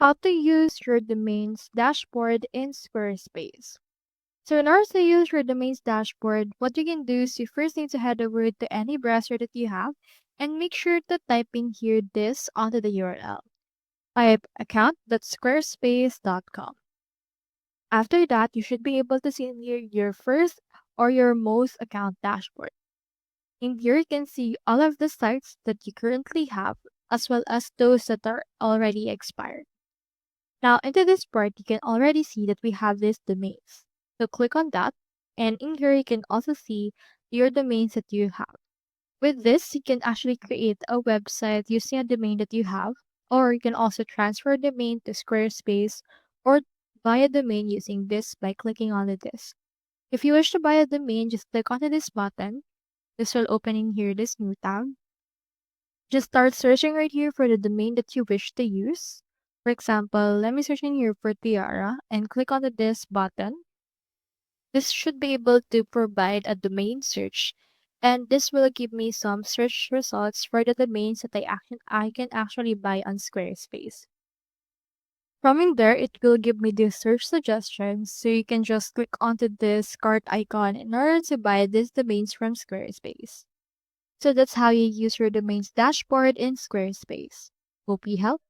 How to use your domains dashboard in Squarespace. So in order to use your domains dashboard, what you can do is you first need to head over to any browser that you have and make sure to type in here this onto the URL. Type account.squarespace.com. After that, you should be able to see in here your first or your most account dashboard. In here, you can see all of the sites that you currently have as well as those that are already expired. Now, into this part, you can already see that we have these domains. So click on that, and in here, you can also see your domains that you have. With this, you can actually create a website using a domain that you have, or you can also transfer a domain to Squarespace or buy a domain using this by clicking on this. If you wish to buy a domain, just click onto this button. This will open in here this new tab. Just start searching right here for the domain that you wish to use. For example, let me search in here for Tiara and click on this button. This should be able to provide a domain search, and this will give me some search results for the domains that I can actually buy on Squarespace. From in there, it will give me the search suggestions, so you can just click onto this cart icon in order to buy these domains from Squarespace. So that's how you use your domains dashboard in Squarespace. Hope you helped.